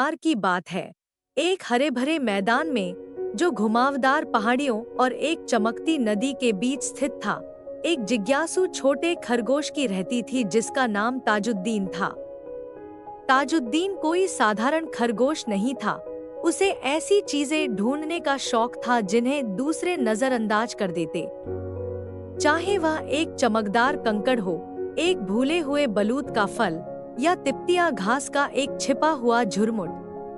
बार की बात है। एक हरे भरे मैदान में, जो घुमावदार पहाड़ियों और एक चमकती नदी के बीच स्थित था, एक जिज्ञासु छोटे खरगोश की रहती थी जिसका नाम ताजुद्दीन था। ताजुद्दीन कोई साधारण खरगोश नहीं था। उसे ऐसी चीजें ढूंढने का शौक था जिन्हें दूसरे नजरअंदाज कर देते। चाहे वह एक चमकदार कंकड़ हो, एक भूले हुए बलूत का फल, या तिप्तिया घास का एक छिपा हुआ झुरमुट,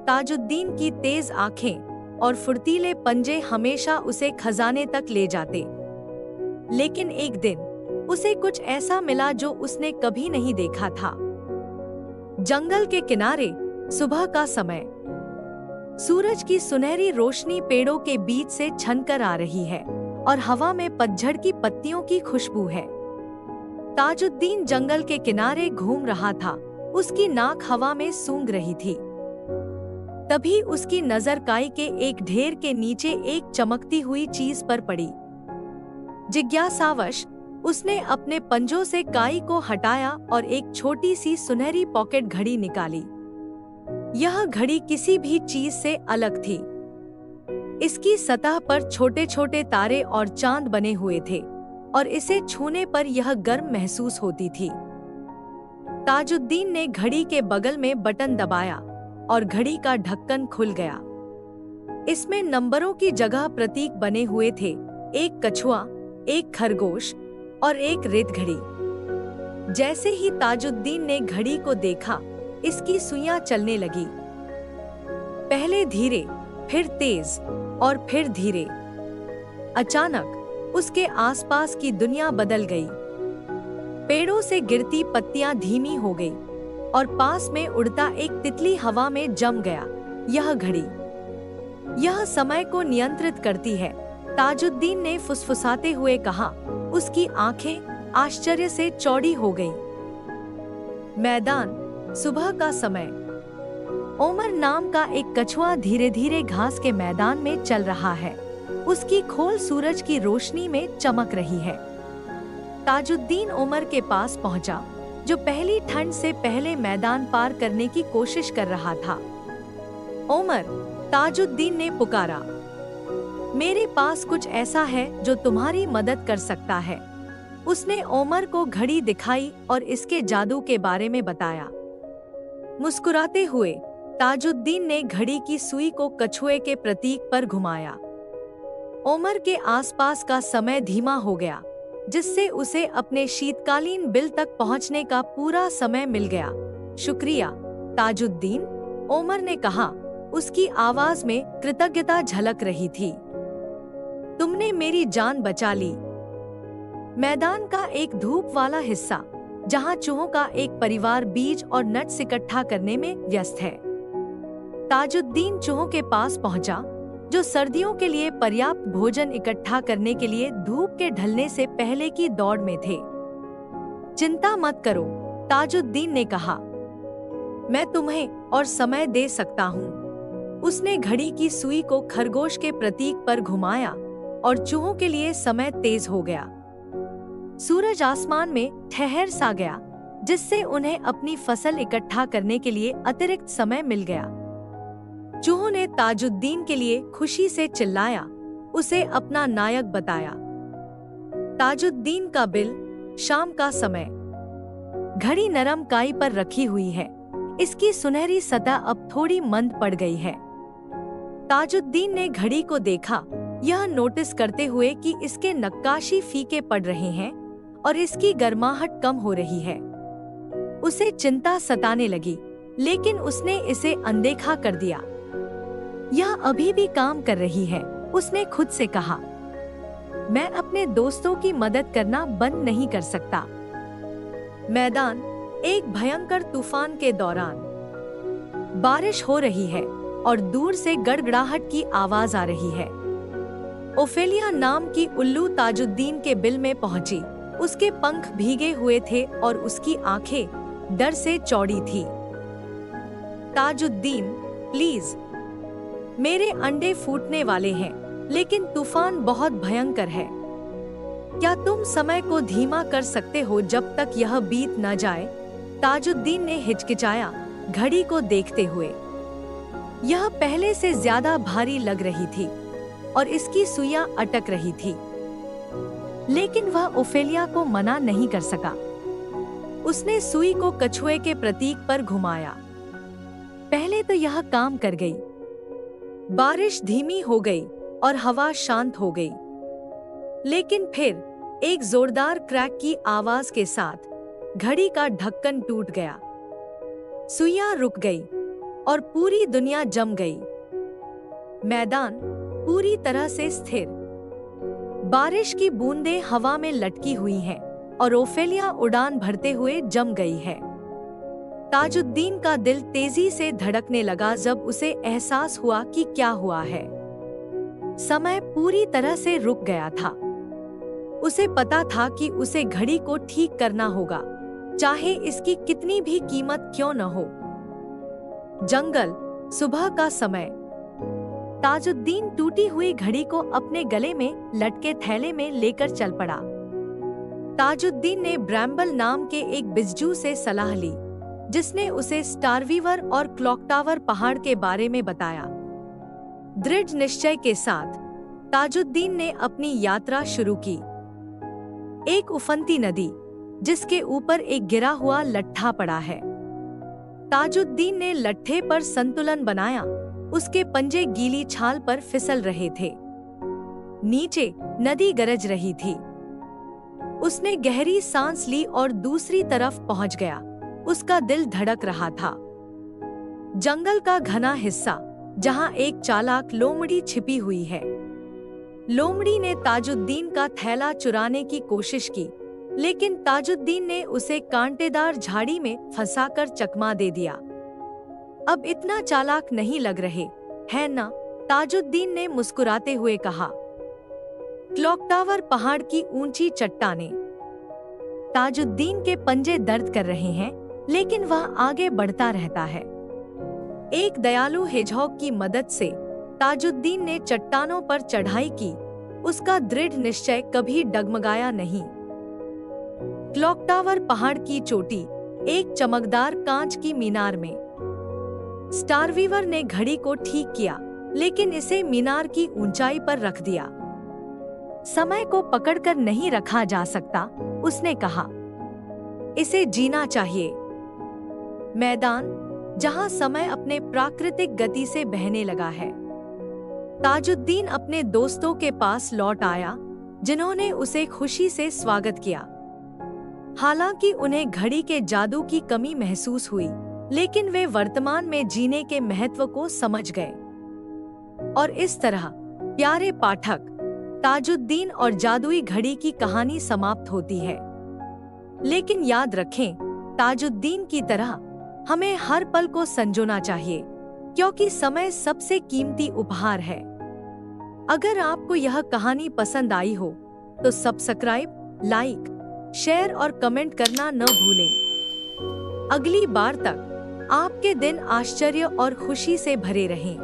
ताजुद्दीन की तेज आंखें और फुर्तीले पंजे हमेशा उसे खजाने तक ले जाते। लेकिन एक दिन उसे कुछ ऐसा मिला जो उसने कभी नहीं देखा था। जंगल के किनारे सुबह का समय, सूरज की सुनहरी रोशनी पेड़ों के बीच से छनकर आ रही है और हवा में पतझड़ की पत्तियों की खुशबू है। ताजुद्दीन जंगल के किनारे घूम रहा था, उसकी नाक हवा में सूंघ रही थी। तभी उसकी नजर काई के एक ढेर के नीचे एक चमकती हुई चीज पर पड़ी। जिज्ञासावश उसने अपने पंजों से काई को हटाया और एक छोटी सी सुनहरी पॉकेट घड़ी निकाली। यह घड़ी किसी भी चीज से अलग थी। इसकी सतह पर छोटे छोटे तारे और चांद बने हुए थे और इसे छूने पर यह गर्म महसूस होती थी। ताजुद्दीन ने घड़ी के बगल में बटन दबाया और घड़ी का ढक्कन खुल गया। इसमें नंबरों की जगह प्रतीक बने हुए थे, एक कछुआ, एक खरगोश और एक रेतघड़ी। जैसे ही ताजुद्दीन ने घड़ी को देखा, इसकी सुइयां चलने लगी, पहले धीरे, फिर तेज और फिर धीरे। अचानक उसके आसपास की दुनिया बदल गई। पेड़ों से गिरती पत्तियां धीमी हो गई और पास में उड़ता एक तितली हवा में जम गया। यह घड़ी, यह समय को नियंत्रित करती है, ताजुद्दीन ने फुसफुसाते हुए कहा। उसकी आंखें आश्चर्य से चौड़ी हो गईं। मैदान, सुबह का समय। ओमर नाम का एक कछुआ धीरे धीरे घास के मैदान में चल रहा है। उसकी खोल सूरज की रोशनी में चमक रही है। ताजुद्दीन ओमर के पास पहुंचा, जो पहली ठंड से पहले मैदान पार करने की कोशिश कर रहा था। ओमर, ताजुद्दीन ने पुकारा, मेरे पास कुछ ऐसा है जो तुम्हारी मदद कर सकता है। उसने ओमर को घड़ी दिखाई और इसके जादू के बारे में बताया। मुस्कुराते हुए ताजुद्दीन ने घड़ी की सुई को कछुए के प्रतीक पर घुमाया। ओमर के आसपास का समय धीमा हो गया, जिससे उसे अपने शीतकालीन बिल तक पहुंचने का पूरा समय मिल गया। शुक्रिया, ताजुद्दीन, ओमर ने कहा। उसकी आवाज में कृतज्ञता झलक रही थी। तुमने मेरी जान बचा ली। मैदान का एक धूप वाला हिस्सा, जहां चूहों का एक परिवार बीज और नट्स इकट्ठा करने में व्यस्त है। ताजुद्दीन चूहों के पास पहुंचा, जो सर्दियों के लिए पर्याप्त भोजन इकट्ठा करने के लिए धूप के ढलने से पहले की दौड़ में थे। चिंता मत करो, ताजुद्दीन ने कहा, मैं तुम्हें और समय दे सकता हूँ। उसने घड़ी की सुई को खरगोश के प्रतीक पर घुमाया और चूहों के लिए समय तेज हो गया। सूरज आसमान में ठहर सा गया, जिससे उन्हें अपनी फसल इकट्ठा करने के लिए अतिरिक्त समय मिल गया। चूहों ने ताजुद्दीन के लिए खुशी से चिल्लाया, उसे अपना नायक बताया। ताजुद्दीन का बिल, शाम का समय। घड़ी नरम काई पर रखी हुई है। इसकी सुनहरी सतह अब थोड़ी मंद पड़ गई है। ताजुद्दीन ने घड़ी को देखा, यह नोटिस करते हुए कि इसके नक्काशी फीके पड़ रहे हैं और इसकी गर्माहट कम हो रही है। उसे चिंता सताने लगी, लेकिन उसने इसे अनदेखा कर दिया। यह अभी भी काम कर रही है, उसने खुद से कहा। मैं अपने दोस्तों की मदद करना बंद नहीं कर सकता। मैदान, एक भयंकर तूफान के दौरान। बारिश हो रही है और दूर से गड़गड़ाहट की आवाज आ रही है। ओफेलिया नाम की उल्लू ताजुद्दीन के बिल में पहुंची। उसके पंख भीगे हुए थे और उसकी आंखें डर से चौड़ी थी। ताजुद्दीन, प्लीज, मेरे अंडे फूटने वाले हैं, लेकिन तूफान बहुत भयंकर है। क्या तुम समय को धीमा कर सकते हो जब तक यह बीत न जाए? ताजुद्दीन ने हिचकिचाया, घड़ी को देखते हुए। यह पहले से ज्यादा भारी लग रही थी और इसकी सुइयां अटक रही थी, लेकिन वह ओफेलिया को मना नहीं कर सका। उसने सुई को कछुए के प्रतीक पर घुमाया। पहले तो यह काम कर गई। बारिश धीमी हो गई और हवा शांत हो गई, लेकिन फिर एक जोरदार क्रैक की आवाज के साथ घड़ी का ढक्कन टूट गया। सुइयां रुक गई और पूरी दुनिया जम गई। मैदान पूरी तरह से स्थिर। बारिश की बूंदें हवा में लटकी हुई हैं और ओफेलिया उड़ान भरते हुए जम गई है। ताजुद्दीन का दिल तेजी से धड़कने लगा जब उसे एहसास हुआ कि क्या हुआ है। समय पूरी तरह से रुक गया था। उसे पता था कि उसे घड़ी को ठीक करना होगा, चाहे इसकी कितनी भी कीमत क्यों न हो। जंगल, सुबह का समय। ताजुद्दीन टूटी हुई घड़ी को अपने गले में लटके थैले में लेकर चल पड़ा। ताजुद्दीन ने ब्रैम्बल नाम के एक बिज्जू से सलाह ली, जिसने उसे स्टारवीवर और क्लॉक टावर पहाड़ के बारे में बताया। दृढ़ निश्चय के साथ ताजुद्दीन ने अपनी यात्रा शुरू की। एक उफनती नदी, जिसके ऊपर एक गिरा हुआ लट्ठा पड़ा है। ताजुद्दीन ने लट्ठे पर संतुलन बनाया। उसके पंजे गीली छाल पर फिसल रहे थे। नीचे नदी गरज रही थी। उसने गहरी सांस ली और दूसरी तरफ पहुंच गया। उसका दिल धड़क रहा था। जंगल का घना हिस्सा, जहां एक चालाक लोमड़ी छिपी हुई है। लोमड़ी ने ताजुद्दीन का थैला चुराने की कोशिश की, लेकिन ताजुद्दीन ने उसे कांटेदार झाड़ी में फंसाकर चकमा दे दिया। अब इतना चालाक नहीं लग रहे, है ना? ताजुद्दीन ने मुस्कुराते हुए कहा। क्लॉक टावर पहाड़ की ऊंची चट्टानें। ताजुद्दीन के पंजे दर्द कर रहे हैं, लेकिन वह आगे बढ़ता रहता है। एक दयालु हेजहॉग की मदद से ताजुद्दीन ने चट्टानों पर चढ़ाई की। उसका दृढ़ निश्चय कभी डगमगाया नहीं। क्लॉक टावर पहाड़ की चोटी, एक चमकदार कांच की मीनार में। स्टारवीवर ने घड़ी को ठीक किया, लेकिन इसे मीनार की ऊंचाई पर रख दिया। समय को पकड़कर नहीं रखा जा सकता, उसने कहा। इसे जीना चाहिए। मैदान, जहां समय अपने प्राकृतिक गति से बहने लगा है। ताजुद्दीन अपने दोस्तों के पास लौट आया, जिन्होंने उसे खुशी से स्वागत किया। हालांकि उन्हें घड़ी के जादू की कमी महसूस हुई, लेकिन वे वर्तमान में जीने के महत्व को समझ गए। और इस तरह, प्यारे पाठक, ताजुद्दीन और जादुई घड़ी की कहानी समाप्त होती है। लेकिन याद रखें, ताजुद्दीन की तरह हमें हर पल को संजोना चाहिए, क्योंकि समय सबसे कीमती उपहार है। अगर आपको यह कहानी पसंद आई हो, तो सब्सक्राइब, लाइक, शेयर और कमेंट करना न भूलें। अगली बार तक आपके दिन आश्चर्य और खुशी से भरे रहें।